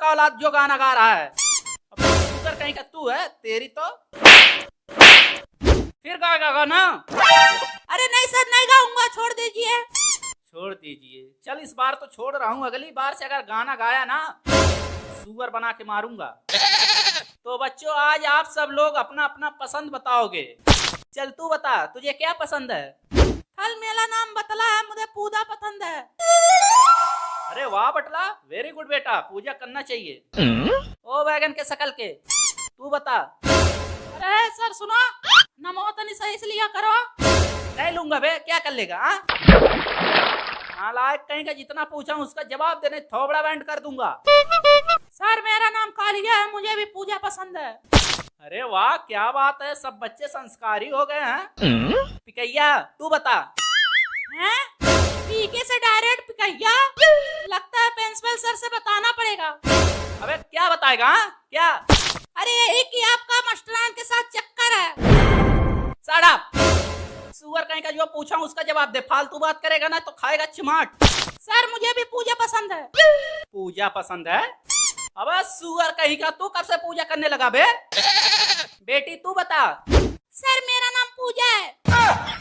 औलाद जो गाना गा रहा है। अब शुगर कहीं का तू है, तेरी तो फिर गाएगा गाना। अरे नहीं सर, नहीं गाऊंगा, छोड़ दीजिए। छोड़ दीजिए, चल इस बार तो छोड़ रहा हूँ, अगली बार से अगर गाना गाया ना सुअर बना के मारूंगा। तो बच्चों आज आप सब लोग अपना अपना पसंद बताओगे। चल तू बता, तुझे क्या पसंद है? कल मेरा नाम बतला है, मुझे पूजा पसंद है। अरे वाह बटला, वेरी गुड बेटा, पूजा करना चाहिए। ओ बैगन के शकल के, तू बता। अरे सर सुनो, नमो तनी सही से लिया करो। नहीं लूंगा बे, क्या कर लेगा? नालायक कहीं का, जितना पूछा उसका जवाब देने थोबड़ा बैंड कर दूंगा। सर मेरा नाम कालिया है, मुझे भी पूजा पसंद है। अरे वाह क्या बात है, सब बच्चे संस्कारी हो गए हैं। पिकैया तू बता। हैं? पीके से डायरेक्ट पिकैया? लगता है प्रिंसिपल सर से बताना पड़ेगा। अबे क्या बताएगा? हाँ? क्या? अरे यही कि आपका मास्टरान के साथ चक्कर है। साड़ा सुअर कहीं का, जो पूछा उसका जवाब दे, फालतू बात करेगा ना तो खाएगा चिमाट। सर मुझे भी पूजा पसंद है। पूजा पसंद है? अबे सुअर कहीं का, तू कब से पूजा करने लगा बे? बेटी तू बता। सर मेरा नाम पूजा है।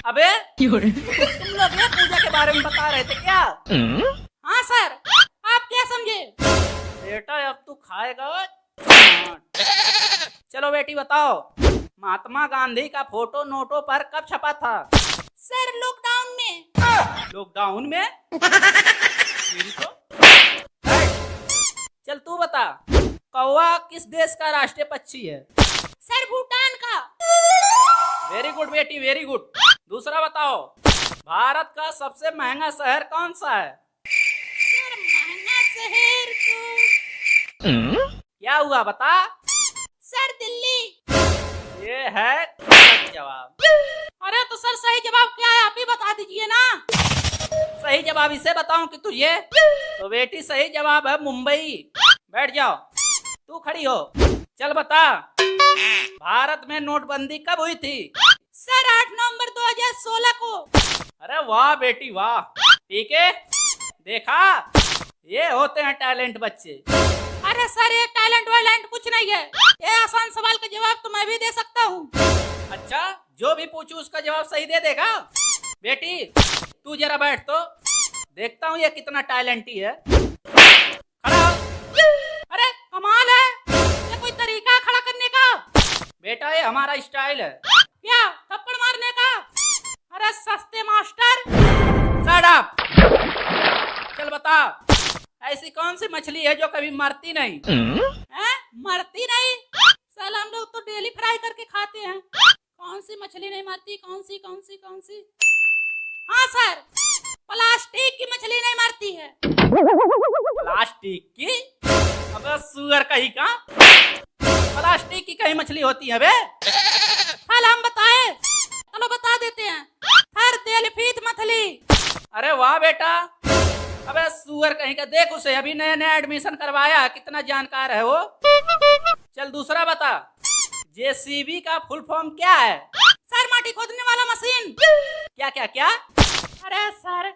अबे तुम लोग ये पूजा के बारे में बता रहे थे क्या? हाँ सर, आप क्या समझे? बेटा अब तू खाएगा। चलो बेटी बताओ, महात्मा गांधी का फोटो नोटों पर कब छपा था? सर लॉकडाउन में। लॉकडाउन में? तो चल तू बता, कौवा किस देश का राष्ट्रीय पक्षी है? सर भूटान का। वेरी गुड बेटी, वेरी गुड। दूसरा बताओ, भारत का सबसे महंगा शहर कौन सा है? सर महंगा शहर तो क्या हुआ बता? सर दिल्ली। ये है जवाब। अरे तो सर सही जवाब क्या है, आप ही बता दीजिए ना। सही जवाब इसे बताऊं कि तुझे? तो बेटी सही जवाब है मुंबई। बैठ जाओ, तू खड़ी हो। चल बता, भारत में नोटबंदी कब हुई थी? सर 8 नवंबर 2016 को। अरे वाह बेटी वाह, ठीक है, देखा ये होते हैं टैलेंट बच्चे। अरे सर ये टैलेंट वैलेंट कुछ नहीं है, ये आसान सवाल का जवाब तो मैं भी दे सकता हूँ। अच्छा, जो भी पूछू उसका जवाब सही दे देगा? बेटी तू जरा बैठ तो देखता हूँ ये कितना टैलेंटी है। खड़ा। अरे कमाल है, ये कोई तरीका है खड़ा करने का? बेटा ये हमारा स्टाइल है। क्या थप्पड़ मारने का? अरे सस्ते मास्टर। Shut up. चल बता, ऐसी कौन सी मछली है जो कभी मरती नहीं? हैं? मरती नहीं? साल हम लोग तो डेली फ्राई करके खाते हैं। कौन सी मछली नहीं मरती? कौन सी कौन सी कौन सी? हाँ सर, प्लास्टिक की मछली नहीं मरती है। प्लास्टिक की? अबे सुअर कहीं का, प्लास्टिक की कहीं मछली होती है बे? कल हम बताए, चलो बता देते हैं। हर तेलफीत मछली। अरे वाह बेटा। अबे सुअर कहीं का, देख उसे अभी नया नया एडमिशन करवाया, कितना जानकार है वो। चल दूसरा बता, जेसीबी का फुल फॉर्म क्या है? सर माटी खोदने वाला मशीन। क्या क्या क्या? अरे सर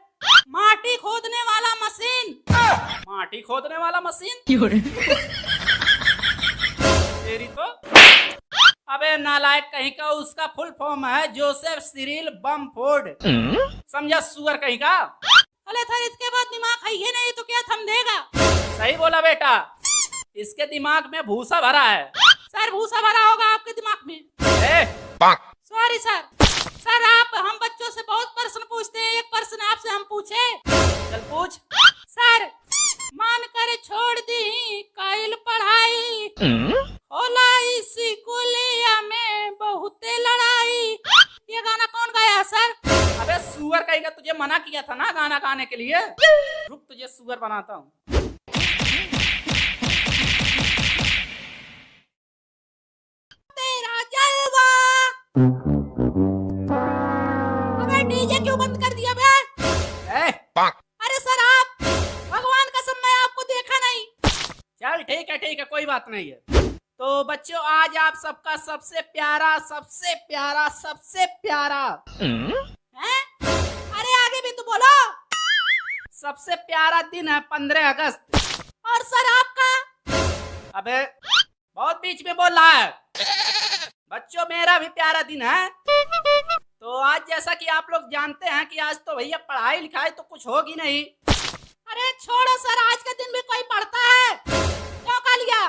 माटी खोदने वाला मशीन। माटी खोदने वाला मशीन? तेरी तो। अबे नालायक कहीं का, उसका फुल फॉर्म है जोसेफ सिरिल बमफोर्ड। समझा सुअर कहीं का? अरे सर इसके बाद दिमाग है ही नहीं तो क्या थम देगा? सही बोला बेटा, इसके दिमाग में भूसा भरा है। सर भूसा भरा होगा आपके दिमाग में। Sorry sir. सर आप हम बच्चों से बहुत प्रश्न पूछते हैं, एक प्रश्न आपसे हम पूछे। चल पूछ। सर मान कर छोड़ दी कायल पढ़ाई, होला इसी कुलिया में बहुत लड़ाई। ये गाना कौन गाया है सर? अबे सुअर कहीं का, तुझे मना किया था ना गाना गाने के लिए। रुक तुझे सुअर बनाता हूँ। तेरा जलवा। अबे डीजे क्यों बंद कर दिया बे? अरे सर आप, भगवान कसम मैं आपको देखा नहीं। चल ठीक है कोई बात नहीं है। तो बच्चों आज आप सबका सबसे प्यारा हैं? अरे आगे भी तो बोलो। सबसे प्यारा दिन है 15 अगस्त। और सर आपका? अबे बहुत बीच में बोल रहा है। बच्चों मेरा भी प्यारा दिन है। तो आज जैसा कि आप लोग जानते हैं कि आज तो भैया पढ़ाई लिखाई तो कुछ होगी नहीं। अरे छोड़ो सर, आज के दिन भी कोई पढ़ता है? क्यों कालिया,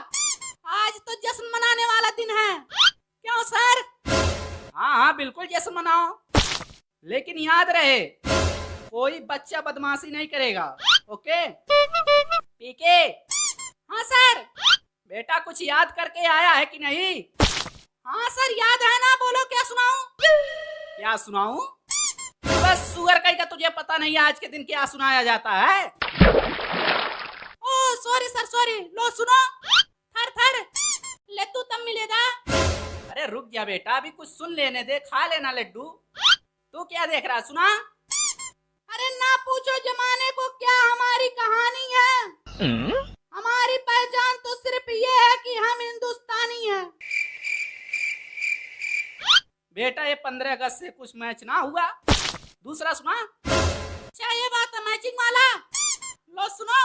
आज तो जश्न मनाने वाला दिन है। क्यों सर? हाँ हाँ बिल्कुल जश्न मनाओ, लेकिन याद रहे कोई बच्चा बदमाशी नहीं करेगा। ओके पीके? हाँ सर। बेटा कुछ याद करके आया है कि नहीं? हाँ सर याद है ना, बोलो क्या सुनाऊं? क्या सुनाऊं? बस सुअर कहीं का तुझे पता नहीं आज के दिन क्या सुनाया जाता है? ओ सॉरी सर सॉरी, लो सुनो। थर थर लड्डू तब मिलेगा। अरे रुक जा बेटा, अभी कुछ सुन लेने दे, खा लेना लड्डू। तू क्या देख रहा है, सुना? अरे ना पूछो जमाने को क्या हमारी कहानी है। हमारी पहचान तो सिर्फ ये है कि हम हिंदुस्तानी हैं। बेटा ये 15 अगस्त से कुछ मैच ना हुआ। दूसरा सुना? अच्छा ये बात है मैचिंग वाला, लो सुनो।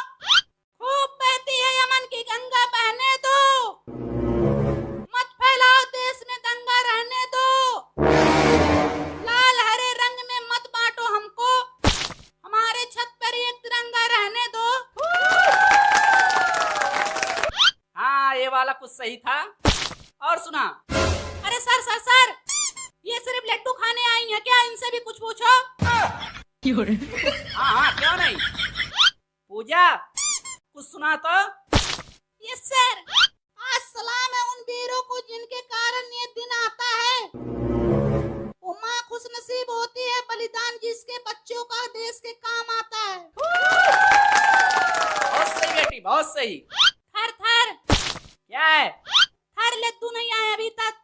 खूब बहती है यमन की गंगा, बहने दो, मत फैलाओ देश में दंगा, रहने दो। लाल हरे रंग में मत बांटो हमको, हमारे छत पर एक तिरंगा, रहने दो। हाँ ये वाला कुछ सही था। और सुना? अरे सर सर सर, ये सिर्फ लड्डू खाने आई हैं क्या? इनसे भी कुछ पूछो। हाँ हाँ क्यों नहीं। पूजा कुछ सुना तो? Yes sir. आज सलाम है उन वीरों को जिनके कारण ये दिन आता है। वो माँ खुश नसीब होती है बलिदान जिसके बच्चों का देश के काम आता है। बहुत सही बेटी, बहुत सही। थर थर क्या है? थर लड्डू नहीं आए अभी तक।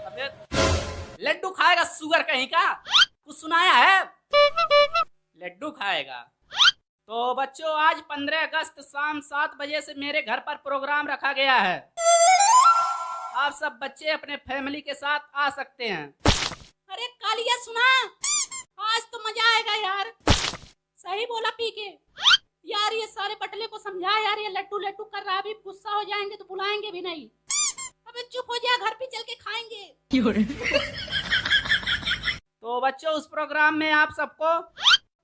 अबे लड्डू खाएगा सुगर कहीं का? कुछ सुनाया है? लड्डू खाएगा। तो बच्चों आज 15 अगस्त शाम 7 बजे से मेरे घर पर प्रोग्राम रखा गया है। आप सब बच्चे अपने फैमिली के साथ आ सकते हैं। अरे कालिया सुना, आज तो मजा आएगा यार। सही बोला पीके। यार ये सारे बटले को समझा यार, ये लड्डू लड्डू कर रहा है, अभी गुस्सा हो जाएंगे तो बुलाएंगे भी नहीं। अबे चुप हो जा, घर पे चल के खाएंगे। तो बच्चों उस प्रोग्राम में आप सबको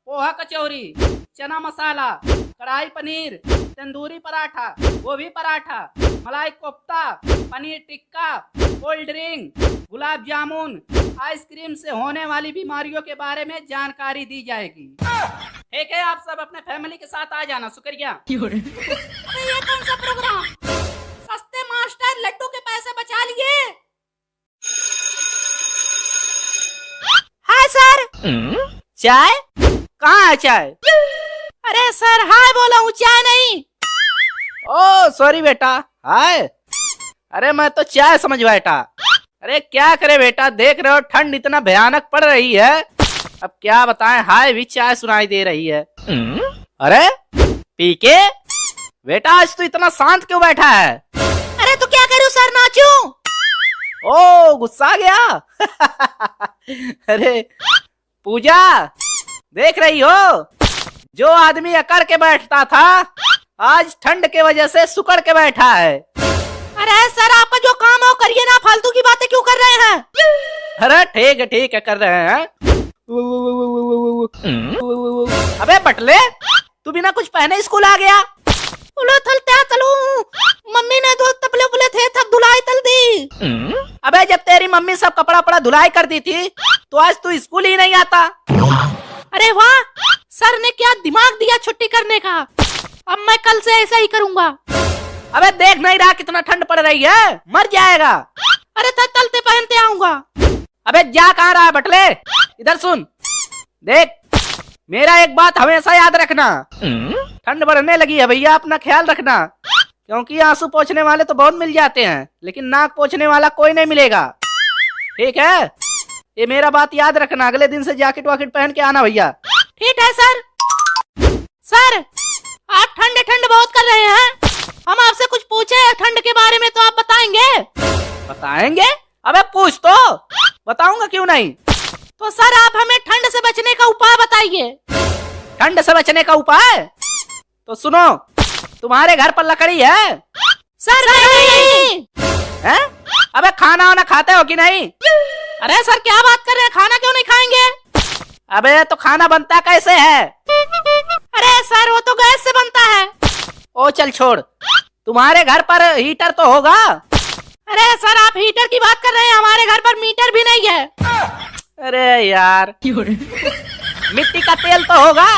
पोहा कचौरी, चना मसाला, कढ़ाई पनीर, तंदूरी पराठा, गोभी पराठा, मलाई kofta, paneer tikka, cold drink, gulab jamun, ice cream से होने वाली बीमारियों के बारे में जानकारी दी जाएगी। ठीक है, आप सब अपने फैमिली के साथ आ जाना। शुक्रिया। अरे ये कौन सा प्रोग्राम? सस्ते मास्टर लड्डू के पैसे बचा लिए। Hi sir. चाय कहाँ है चाय? अरे सर हाय बोला हूँ, चाय नहीं। ओ सॉरी बेटा, हाय। अरे मैं तो चाय समझ बैठा। अरे क्या करे बेटा, देख रहे हो ठंड इतना भयानक पड़ रही है, अब क्या बताएं, हाय भी चाय सुनाई दे रही है। अरे पीके बेटा, आज तो इतना शांत क्यों बैठा है? अरे तो क्या करूं सर, नाचूं? ओ गुस्सा गया। अरे पूजा देख रही हो, जो आदमी अकड़ के बैठता था आज ठंड के वजह से सुकड़ के बैठा है। अरे सर आपका जो काम है वो करिए ना, फालतू की बातें क्यों कर रहे हैं? अरे ठीक है कर रहे हैं। अबे बटले, तू बिना कुछ पहने स्कूल आ गया? मम्मी ने दो तबले बुले थे तब धुलाई तल दी। अबे जब तेरी मम्मी सब कपड़ा पड़ा धुलाई कर दी थी तो आज तू स्कूल ही नहीं आता। अरे वाह, सर ने क्या दिमाग दिया छुट्टी करने का। अब मैं कल से ऐसा ही करूंगा। अबे देख नहीं रहा कितना ठंड पड़ रही है, मर जाएगा। अरे तलते पहनते आऊंगा। अबे जा कहाँ रहा है बटले, इधर सुन। देख मेरा एक बात हमेशा याद रखना, ठंड बढ़ने लगी है भैया, अपना ख्याल रखना, क्योंकि आंसू पोंछने वाले तो बहुत मिल जाते हैं लेकिन नाक पोंछने वाला कोई नहीं मिलेगा। ठीक है, ये मेरा बात याद रखना, अगले दिन से जैकेट वाकेट पहन के आना भैया। ठीक है सर। सर आप ठंड बहुत कर रहे हैं, हम आपसे कुछ पूछे ठंड के बारे में तो आप बताएंगे? बताएंगे? अबे पूछ तो, बताऊंगा क्यों नहीं। तो सर आप हमें ठंड से बचने का उपाय बताइए। ठंड से बचने का उपाय? तो सुनो, तुम्हारे घर पर लकड़ी है? सर नहीं। हैं? अबे खाना वाना खाते हो कि नहीं? अरे सर क्या बात कर रहे हैं, खाना क्यों नहीं खाएंगे? अबे तो खाना बनता कैसे है? अरे सर वो तो गैस से बनता है। ओ चल छोड़, तुम्हारे घर पर हीटर तो होगा? अरे सर आप हीटर की बात कर रहे हैं, हमारे घर पर मीटर भी नहीं है। अरे यार, मिट्टी का तेल तो होगा?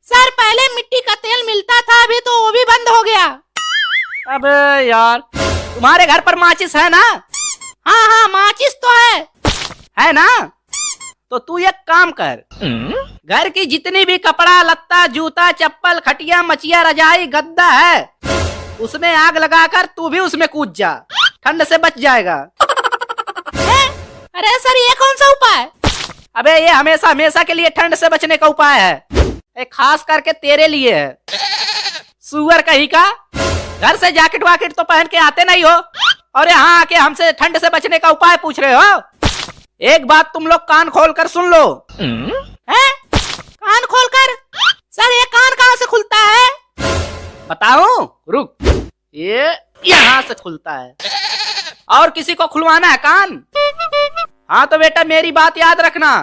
सर पहले मिट्टी का तेल मिलता था, अभी तो वो भी बंद हो गया। अबे यार, तुम्हारे घर पर माचिस है ना? हाँ हाँ माचिस तो है ना? तो तू एक काम कर, घर की जितनी भी कपड़ा लत्ता जूता चप्पल खटिया मचिया रजाई गद्दा है, उसमें आग लगाकर तू भी उसमें कूद जा, ठंड से बच जाएगा। अरे सर ये कौन सा उपाय? अबे ये हमेशा हमेशा के लिए ठंड से बचने का उपाय है, एक खास करके तेरे लिए है। सुअर कहीं का, घर से जैकेट वाकेट तो पहन के आते नहीं हो और यहाँ आके हमसे ठंड से बचने का उपाय पूछ रहे हो। एक बात तुम लोग कान खोल कर सुन लो। हैं? कान खोल कर? सर ये कान कहाँ से खुलता है? बताऊं? रुक, ये यहाँ से खुलता है। और किसी को खुलवाना है कान? हाँ तो बेटा मेरी बात याद रखना,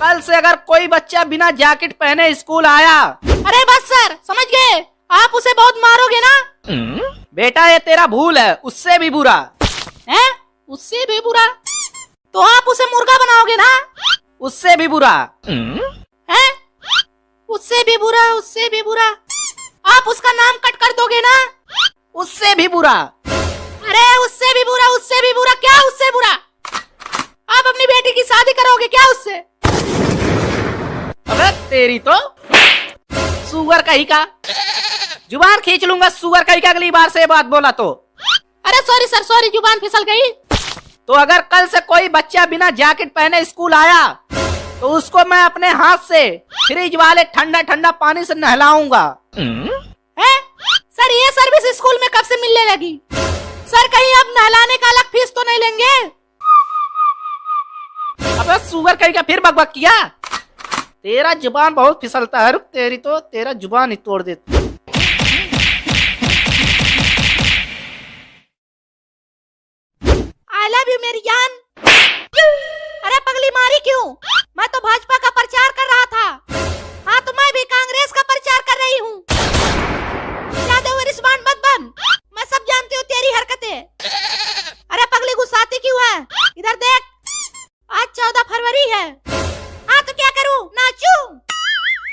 कल से अगर कोई बच्चा बिना जैकेट पहने स्कूल आया। अरे बस सर समझ गए, आप उसे बहुत मारोगे ना? बेटा ये तेरा भूल है, उससे भी बुरा है। उससे भी बुरा? तो आप उसे मुर्गा बनाओगे ना? उससे भी बुरा है। उससे भी बुरा, उससे भी बुरा। आप उसका नाम कट कर दोगे ना? उससे भी बुरा। अरे उससे भी बुरा, उससे भी बुरा, क्या उससे बुरा? आप अपनी बेटी की शादी करोगे क्या उससे? अबे तेरी तो सुअर कहीं का, जुबान खींच लूंगा सुअर कहीं का अगली बार से ये बात बोला तो। अरे सॉरी सर सॉरी, जुबान फिसल गई। तो अगर कल से कोई बच्चा बिना जैकेट पहने स्कूल आया तो उसको मैं अपने हाथ से फ्रिज वाले ठंडा ठंडा पानी से नहलाऊंगा। है? सर ये सर्विस स्कूल में कब से मिलने लगी? सर कहीं आप नहलाने का अलग फीस तो नहीं लेंगे? अबे सुअर कहीं का फिर बकबक किया, तेरा जुबान बहुत फिसलता है। रुक, तेरी तो तेरा जुबान ही तोड़ देती। आई लव यू मेरी जान। अरे पगली मारी क्यों? मैं तो भाजपा का प्रचार कर रहा था। हाँ तो मैं भी कांग्रेस का प्रचार कर रही हूँ। ज्यादा रिस्पॉन्ड मत बन, मैं सब जानती हूँ तेरी हरकतें। अरे पगली गुस्साती क्यों है? इधर देख, आज 14 फरवरी है। हाँ तो क्या करूँ, नाचूं?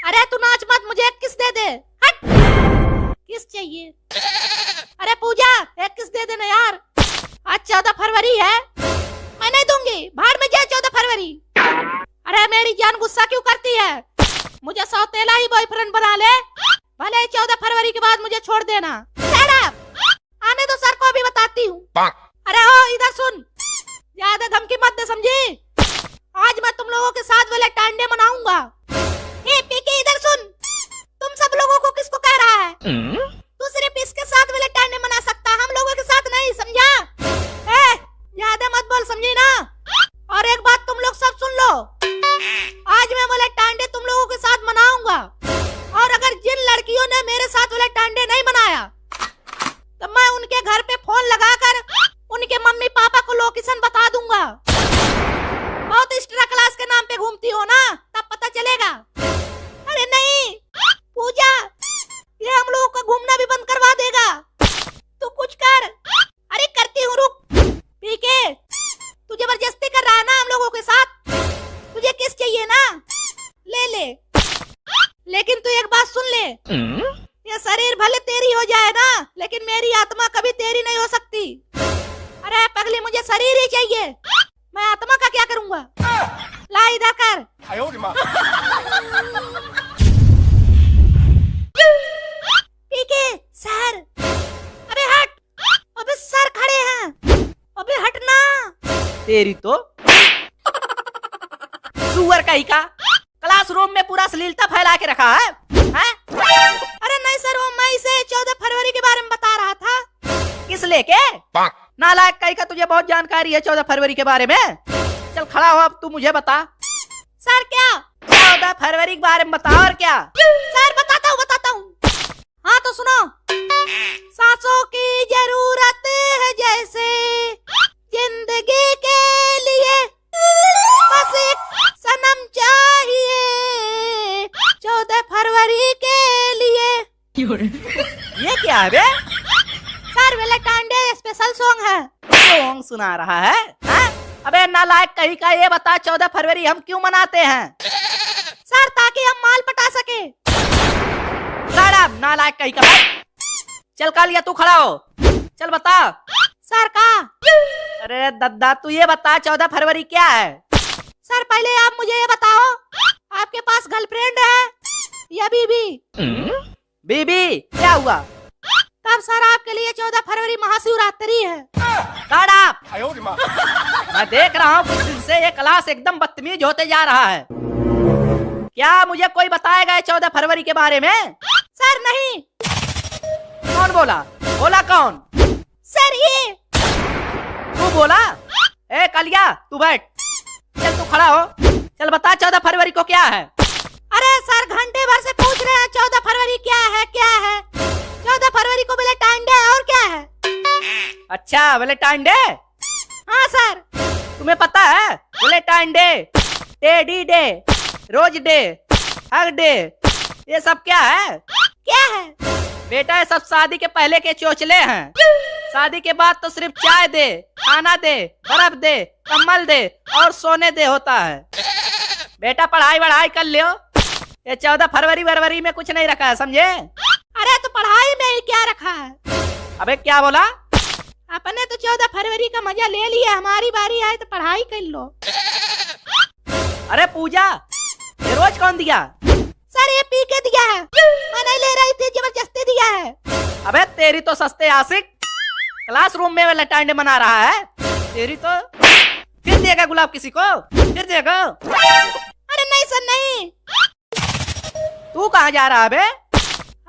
अरे तू नाच मत, मुझे एक किस दे दे। हट, किस चाहिए? अरे पूजा एक किस दे देना यार, आज 14 फरवरी है। मैं नहीं दूंगी, बाहर में जाए 14 फरवरी। अरे मेरी जान गुस्सा क्यों करती है? मुझे सौतेला ही बॉयफ्रेंड बना ले, भले 14 फरवरी के बाद मुझे छोड़ देना। आने दो सर को, अभी बताती हूँ। अरे हो इधर सुन, ज्यादा धमकी मत दे समझी। आज मैं तुम लोगों के साथ वाले टांडे मनाऊंगा। पीके इधर सुन, तुम सब लोगों को किसको कह रहा है? तू सिर्फ इसके साथ वाले टांडे मना सकता, हम लोगों के साथ नहीं, समझा? ज्यादा मत बोल समझी ना। और एक बात तुम लोग सब सुन लो, आज मैं वाले टांडे तुम लोगों के साथ मनाऊंगा। और अगर जिन लड़कियों ने मेरे साथ वाले टांडे नहीं मनाया तो मैं उनके घर पे फोन लगाकर उनके मम्मी पापा को लोकेशन बता दूंगा। बहुत एक्स्ट्रा क्लास के नाम पे घूमती हो ना, तब पता चलेगा। अरे नहीं पूजा, ये हम लोगों का घूमना भी बंद करवा देगा। तू कुछ कर। अरे करती हूँ, रुक। पीके तू जबरदस्ती कर रहा है ना हम लोगों के साथ, तुझे किस चाहिए ना, ले ले। लेकिन तू एक बात सुन ले, ये शरीर भले तेरी हो जाए ना, लेकिन मेरी आत्मा कभी तेरी नहीं हो सकती। अरे पगली मुझे शरीर ही चाहिए, मैं आत्मा का क्या करूंगा? ला इधर कर। पीके सर, अबे हट, अबे सर खड़े हैं, अबे हटना। तेरी तो सुअर कहीं का, क्लासरूम में पूरा अश्लीलता फैला के रखा है। अरे नहीं सर, वो मैं इसे 14 फरवरी के बारे में बता रहा था। किस लेके? नालायक कहीं का, तुझे बहुत जानकारी है 14 फरवरी के बारे में। चल खड़ा हो, अब तू मुझे बता। सर क्या? 14 फरवरी के बारे में बता। और क्या? सर बताता हूँ। हाँ तो सुनो, सांसों की जरूरत है बे? Sir valentine day special song है। सॉन्ग सुना रहा है हाँ? अबे नालायक कहीं का, ये बता 14 फरवरी हम क्यों मनाते हैं? सर ताकि हम माल पटा सके। सारा नालायक कहीं का भाई। चल कालिया तू खड़ा हो, चल बता। सर का? अरे दद्दा तू ये बता 14 फरवरी क्या है? सर पहले आप मुझे ये बताओ, आपके पास गर्लफ्रेंड है या बीबी? बीबी क्या हुआ? तब सर आपके लिए 14 फरवरी महाशिवरात्रि है। मैं देख रहा हूँ कुछ दिन से ये क्लास एकदम बदतमीज होते जा रहा है। क्या मुझे कोई बताएगा 14 फरवरी के बारे में? सर नहीं। कौन बोला? बोला कौन? सर ये। तू बोला? ए कालिया तू बैठ, चल तू खड़ा हो, चल बता 14 फरवरी को क्या है? अरे सर घंटे भर से पूछ रहे हैं 14 फरवरी क्या है क्या है। 14 फरवरी को वेलेंटाइन डे और क्या है? अच्छा वेलेंटाइन डे? हाँ सर। तुम्हें पता है Valentine day, teddy day, rose day, hug day, ये सब क्या है? क्या है? बेटा ये सब शादी के पहले के चोचले हैं। शादी के बाद तो सिर्फ चाय दे, खाना दे, बर्फ दे, कम्बल दे और सोने दे होता है। बेटा पढ़ाई वढ़ाई कर लियो, ये 14 फरवरी में कुछ नहीं रखा है, समझे? अरे तो पढ़ाई में ही क्या रखा है? अबे क्या बोला? अपने तो 14 फरवरी का मजा ले लिया, हमारी बारी आए तो पढ़ाई कर लो। अरे पूजा ये रोज कौन दिया? सर ये पी के दिया है, मैं नहीं ले रही थी, जबरदस्ती दिया है। अबे तेरी तो सस्ते आशिक, क्लासरूम में वेलेंटाइन डे मना रहा है, तेरी तो। फिर देगा गुलाब किसी को? फिर देगा? अरे नहीं सर नहीं। तू कहाँ जा रहा है बे?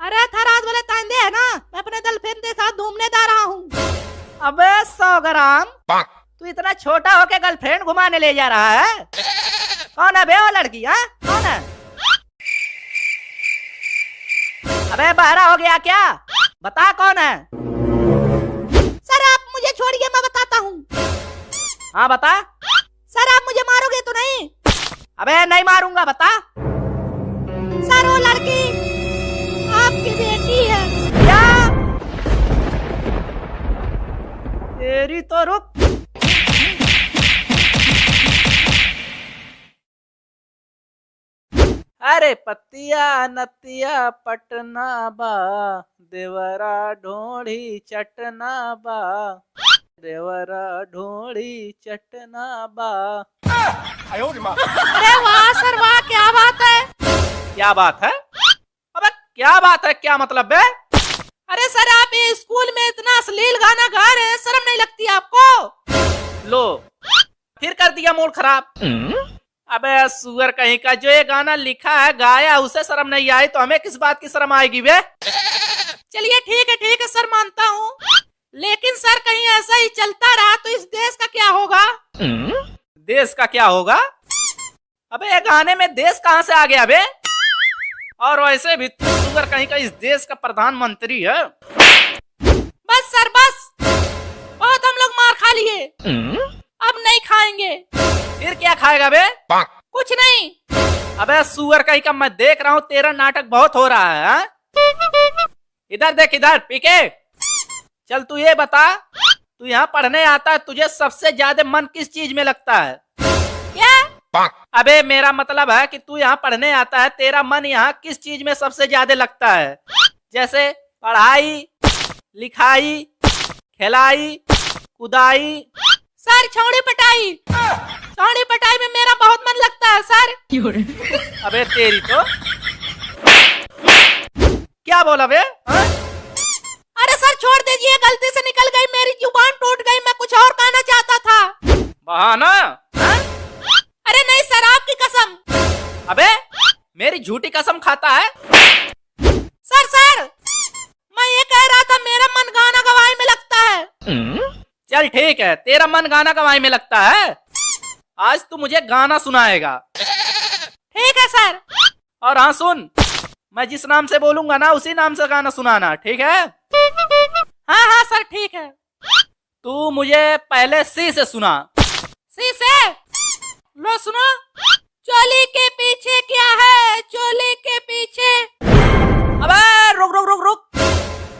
अरे था रात वेलेंटाइन डे है ना, मैं अपने गर्लफ्रेंड के साथ घूमने जा रहा हूँ। अबे 100 ग्राम, तू इतना छोटा होके गर्लफ्रेंड घुमाने ले जा रहा है? कौन है बे वो लड़की? हाँ कौन है? अबे बहरा हो गया क्या? बता कौन है? सर आप मुझे छोड़िए, मैं बताता हूँ। हाँ बता। सर आप मुझे मारोगे तो नहीं? अबे नहीं मारूंगा, बता। सर वो लड़की आपकी बेटी है। क्या? तेरी तो रुक। अरे पतिया नतिया पटना बा, देवरा ढोड़ी चटना बा, देवरा ढोड़ी चटना बा। अरे वाह सर वाह, क्या बात है। क्या बात है? अबे क्या बात है, क्या मतलब बे? अरे सर आप ये स्कूल में इतना अश्लील गाना गा रहे हैं, शर्म नहीं लगती आपको? लो फिर कर दिया मूड खराब। अबे सुअर कहीं का, जो ये गाना लिखा है गाया उसे शर्म नहीं आई तो हमें किस बात की शर्म आएगी बे? चलिए ठीक है सर मानता हूँ, लेकिन सर कहीं ऐसा ही चलता रहा तो इस देश का क्या होगा? देश का क्या होगा? अबे ये गाने में देश कहाँ से आ गया बे? और वैसे भी तू सुअर कहीं का इस देश का प्रधानमंत्री है। बस सर बस, बहुत हम लोग मार खा लिए, अब नहीं खाएंगे। फिर क्या खाएगा बे? कुछ नहीं। अबे सुअर कहीं का, मैं देख रहा हूँ तेरा नाटक बहुत हो रहा है। इधर देख, इधर पीके। चल तू ये बता, तू यहाँ पढ़ने आता है, तुझे सबसे ज्यादा मन किस चीज में लगता है? क्या? अबे मेरा मतलब है कि तू यहाँ पढ़ने आता है, तेरा मन यहाँ किस चीज में सबसे ज्यादा लगता है? जैसे पढ़ाई, लिखाई, खिलाई, कुदाई। सर छौड़ी पटाई, छौड़ी पटाई में मेरा बहुत मन लगता है सर। अबे तेरी तो। क्या बोला बे? अरे सर छोड़ दीजिए, गलती से निकल गई, मेरी जुबान टूट गई, मैं कुछ और कहना चाहता था। बहाना? अरे नहीं सर आपकी कसम। अबे मेरी झूठी कसम खाता है? सर मैं ये कह रहा था मेरा मन गाना गवाई में लगता है। चल ठीक है, तेरा मन गाना गवाई में लगता है, आज तू मुझे गाना सुनाएगा। ठीक है सर। और हाँ सुन, मैं जिस नाम से बोलूंगा ना उसी नाम से गाना सुनाना, ठीक है? हाँ सर ठीक है। तू मुझे पहले सी से सुना। सी से? लो सुनो। चोली के पीछे क्या है, चोली के पीछे। अबे रुक रुक रुक रुक,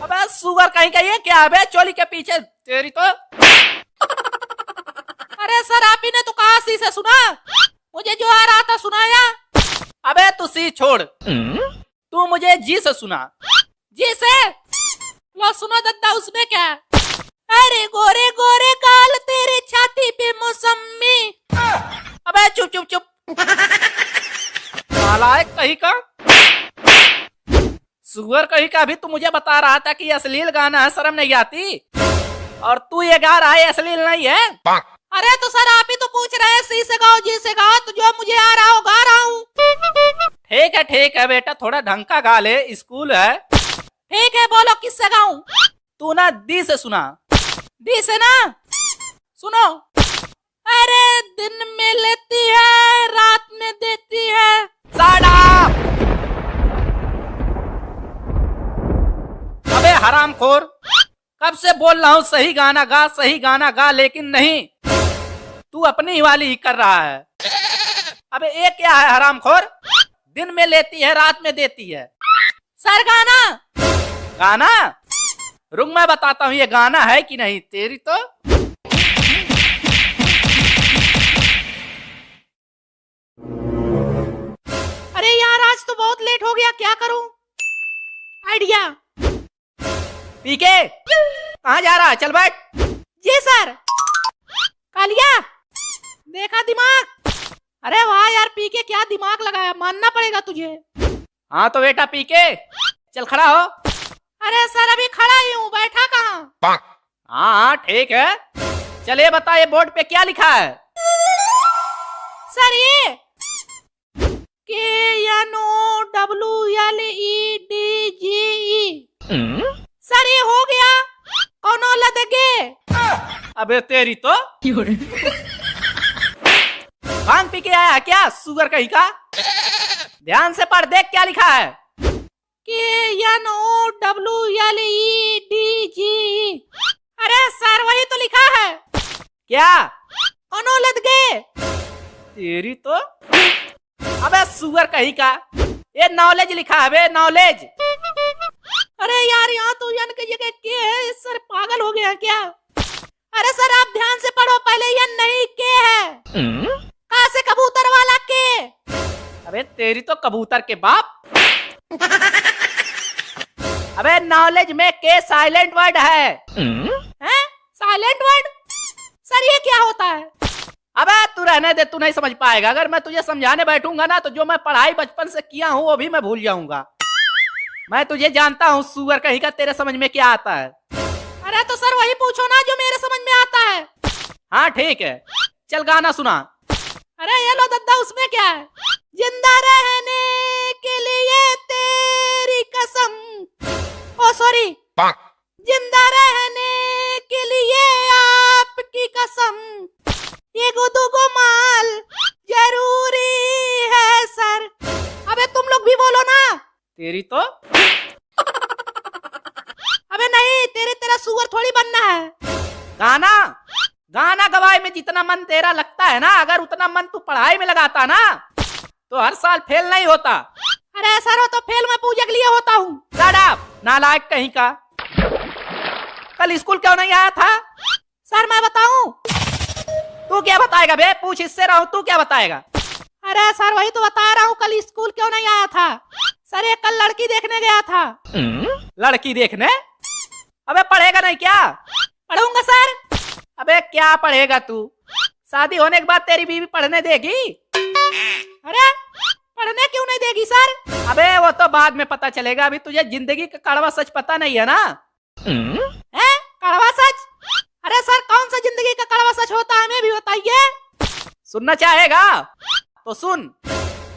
अबे सुअर कहीं का, ये क्या है चोली के पीछे तेरी तो। अरे सर आप ही ने तो कहा सी से सुना, मुझे जो आ रहा था सुनाया। अबे तू सी छोड़, तू मुझे जी से सुना। जी से लो सुनो दद्दा, उसमें क्या? अरे गोरे गोरे गाल तेरे छाती पे मौसमी। अबे चुप चुप चुप, नालायक कहीं का, सुअर कहीं का। अभी तू मुझे बता रहा था कि अश्लील गाना है, शर्म नहीं आती, और तू ये गा रहा है अश्लील नहीं है। अरे तो सर आप ही तो पूछ रहे हैं सी से गाओ जी से गाओ, तो जो मुझे आ रहा हो गा रहा हूँ। ठीक है बेटा, थोड़ा ढंग का गा ले, स्कूल है। ठीक है बोलो किससे गाऊं? तू ना दी से सुना। दी से ना, सुनो। अरे दिन में लेती है रात में देती है। साड़ा अबे हरामखोर, कब से बोल रहा हूँ सही गाना गा, लेकिन नहीं, तू अपनी ही वाली ही कर रहा है। अबे ये क्या है हरामखोर, दिन में लेती है रात में देती है। सर गाना रुक मैं बताता हूँ ये गाना है कि नहीं तेरी तो। अरे यार आज तो बहुत लेट हो गया, क्या करूं? आइडिया। पीके कहाँ जा रहा है, चल बैठ। जी सर। कालिया देखा दिमाग? अरे वाह यार पीके क्या दिमाग लगाया, मानना पड़ेगा तुझे। हाँ तो बेटा पीके चल खड़ा हो। अरे सर अभी खड़ा ही हूँ, बैठा कहाँ? हाँ ठीक है, चलिए बता ये बोर्ड पे क्या लिखा है? सर ये KNOWLEDGE। सर ये हो गया, कौन लदगे? अबे तेरी तो भांग पी के आया क्या सुगर कहीं का? ध्यान से पढ़, देख क्या लिखा है। KNOWLEDGE। अरे सर वही तो लिखा है। क्या? कौन लदगे? तेरी तो, अबे सुगर कहीं का, ये नॉलेज लिखा है बे, नॉलेज। अरे यार यहाँ तो यन की जगह के है, सर पागल हो गया क्या? अरे सर आप ध्यान से पढ़ो, पहले यन नहीं के है, कहाँ से कबूतर वाला के? अबे तेरी तो कबूतर के बाप। अबे नॉलेज में के साइलेंट वर्ड है। हैं? Silent word? सर ये क्या होता है? अबे तू रहने दे, तू नहीं समझ पाएगा। अगर मैं तुझे समझाने बैठूंगा ना तो जो मैं पढ़ाई बचपन से किया हूँ वो भी मैं भूल जाऊंगा। मैं तुझे जानता हूँ सुअर कहीं का, तेरे समझ में क्या आता है? अरे तो सर वही पूछो ना जो मेरे समझ में आता है। हाँ ठीक है, चल गाना सुना। अरे ये लो दद्दा, उसमें क्या है? जिंदा रहने के लिए तेरी कसम, ओ सॉरी, जिंदा रहने के लिए आपकी कसम, ये गुदुगो माल जरूरी है सर। अबे तुम लोग भी बोलो ना। तेरी तो, अबे नहीं, तेरा सुअर थोड़ी बनना है। गाना गवाई में जितना मन तेरा लगता है ना, अगर उतना मन तू पढ़ाई में लगाता ना तो हर साल फेल नहीं होता। अरे सर हो तो फेल मैं पूजा के लिए होता हूँ। नालायक कहीं का, कल स्कूल क्यों नहीं आया था? सर मैं बताऊं? तू क्या बताएगा बे, पूछ इससे रहूं, तू क्या बताएगा? अरे सर वही तो बता रहा हूँ, कल स्कूल क्यों नहीं आया था? सर ये कल लड़की देखने गया था। लड़की देखने? अबे पढ़ेगा नहीं क्या? पढ़ूंगा सर। अबे क्या पढ़ेगा तू? शादी होने के बाद तेरी बीवी पढ़ने देगी? अरे पढ़ने क्यों नहीं देगी सर? अबे वो तो बाद में पता चलेगा, अभी तुझे जिंदगी का कड़वा सच पता नहीं है ना। है कड़वा सच? अरे सर कौन सा जिंदगी का कड़वा सच होता है, हमें भी बताइए। सुनना चाहेगा तो सुन।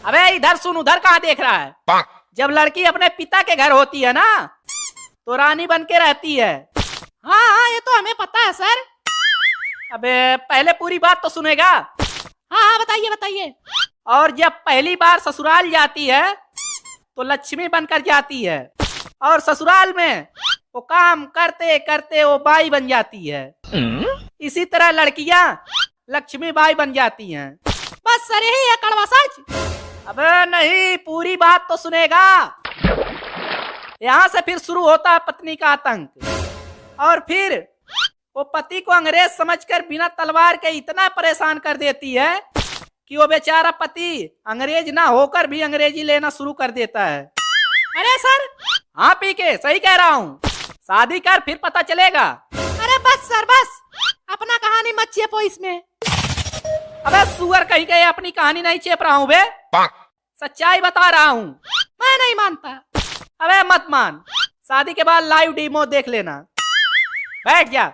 अबे इधर सुन, उधर कहाँ देख रहा है? जब लड़की अपने पिता के घर होती है ना तो रानी बन के रहती है। हाँ हाँ ये तो हमें पता है सर। अबे पहले पूरी बात तो सुनेगा। हाँ हाँ बताइए बताइए। और जब पहली बार ससुराल जाती है तो लक्ष्मी बनकर जाती है, और ससुराल में वो काम करते करते वो बाई बन जाती है। इसी तरह लड़कियां लक्ष्मी बाई बन जाती हैं। बस सर यही है कड़वा सच? अबे नहीं, पूरी बात तो सुनेगा। यहाँ से फिर शुरू होता है पत्नी का आतंक। और फिर वो पति को अंग्रेज समझकर बिना तलवार के इतना परेशान कर देती है कि वो बेचारा पति अंग्रेज ना होकर भी अंग्रेजी लेना शुरू कर देता है। अरे सर, हाँ पीके, सही कह रहा हूँ, शादी कर फिर पता चलेगा। अरे बस सर बस, अपना कहानी मत चेपो इसमें। अबे सुअर कहीं कहीं अपनी कहानी नहीं चेप रहा हूँ बे, सच्चाई बता रहा हूँ। मैं नहीं मानता। अबे मत मान, शादी के बाद लाइव डेमो देख लेना। बैठ जा।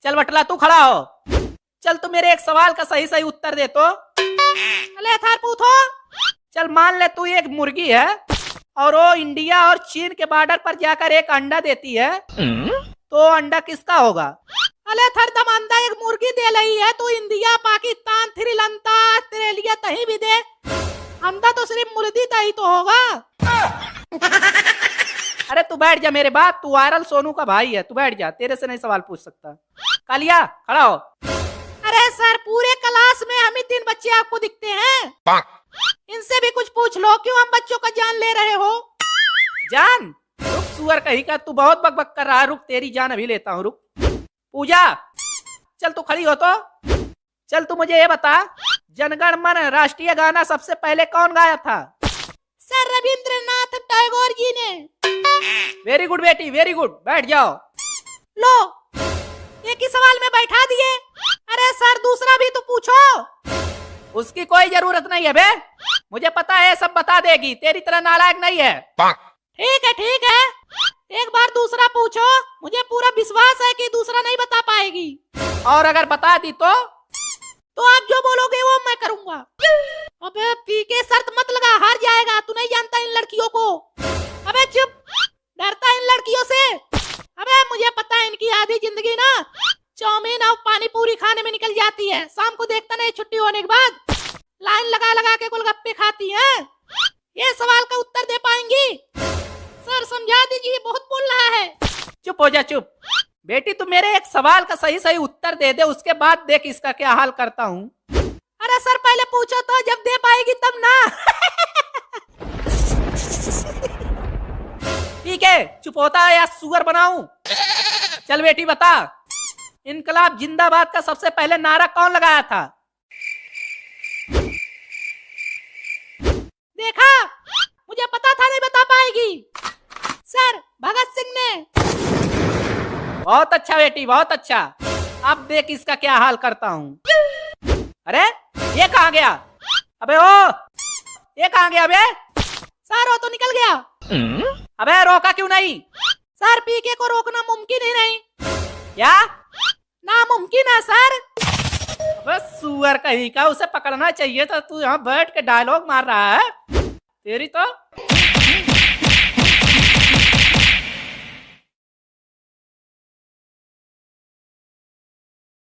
चल बटला तू खड़ा हो। चल तू मेरे एक सवाल का सही सही उत्तर दे तो। अले थार पूछो। चल मान ले तू एक मुर्गी है और वो इंडिया और चीन के बॉर्डर पर जाकर एक अंडा देती है, तो अंडा किसका होगा? अले थर दम अंडा एक मुर्गी दे रही है तो इंडिया, पाकिस्तान, श्रीलंका, ऑस्ट्रेलिया कहीं भी दे, अंडा तो सिर्फ मुर्गी का ही तो होगा। अरे तू बैठ जा मेरे बात, तू वायरल सोनू का भाई है, तू बैठ जा, तेरे से नहीं सवाल पूछ सकता। कालिया खड़ा हो। अरे सर, पूरे क्लास में हम ही 3 बच्चे आपको दिखते हैं, इनसे भी कुछ पूछ लो, क्यों हम बच्चों का जान ले रहे हो? जान? रुक सुअर कहीं का, तू बहुत बकबक कर रहा है, रुक तेरी जान अभी लेता हूँ, रुक। पूजा चल तू खड़ी हो तो। चल तू मुझे ये बता, जनगण मन राष्ट्रीय गाना सबसे पहले कौन गाया था? सर रविंद्रनाथ टैगोर जी ने। वेरी गुड बेटी, वेरी गुड, बैठ जाओ। लो, एक ही सवाल में बैठा दिए। अरे सर, दूसरा भी तो पूछो। उसकी कोई जरूरत नहीं है बे, मुझे पता है सब बता देगी, तेरी तरह नालायक नहीं है। ठीक है ठीक है, एक बार दूसरा पूछो, मुझे पूरा विश्वास है कि दूसरा नहीं बता पाएगी। और अगर बता दी तो आप जो बोलोगे वो मैं करूंगा। अबे पीके, शर्त मत लगा, हार जाएगा, तू नहीं जानता इन लड़कियों को। अबे चुप, डरता इन लड़कियों से। अबे मुझे पता है इनकी आधी जिंदगी ना चाउमीन और पानी पूरी खाने में निकल जाती है, शाम को देखता नहीं छुट्टी होने के बाद लाइन लगा लगा के गोलगप्पे खाती हैं। ये सवाल का उत्तर दे पाएंगी? सर समझा दीजिए, बहुत बोल रहा है। चुप हो जा, चुप। बेटी तू मेरे एक सवाल का सही सही उत्तर दे दे, उसके बाद देख इसका क्या हाल करता हूँ। अरे सर पहले पूछो तो, जब दे पाएगी तब ना। ठीक है, चुप होता है या सुअर बनाऊं? चल बेटी बता, इनकलाब जिंदाबाद का सबसे पहले नारा कौन लगाया था? देखा, मुझे पता था नहीं बता पाएगी। सर भगत सिंह ने। बहुत अच्छा बेटी, बहुत अच्छा। अब देख इसका क्या हाल करता हूँ। अरे ये कहाँ गया? अबे ओ, ये कहाँ गया बे? सर वो तो निकल गया। अबे रोका क्यों नहीं? सर पीके को रोकना मुमकिन ही नहीं। क्या? नामुमकिन है सर। अबे सुअर कहीं का, उसे पकड़ना चाहिए था, तू यहाँ बैठ के डायलॉग मार रहा है। तेरी तो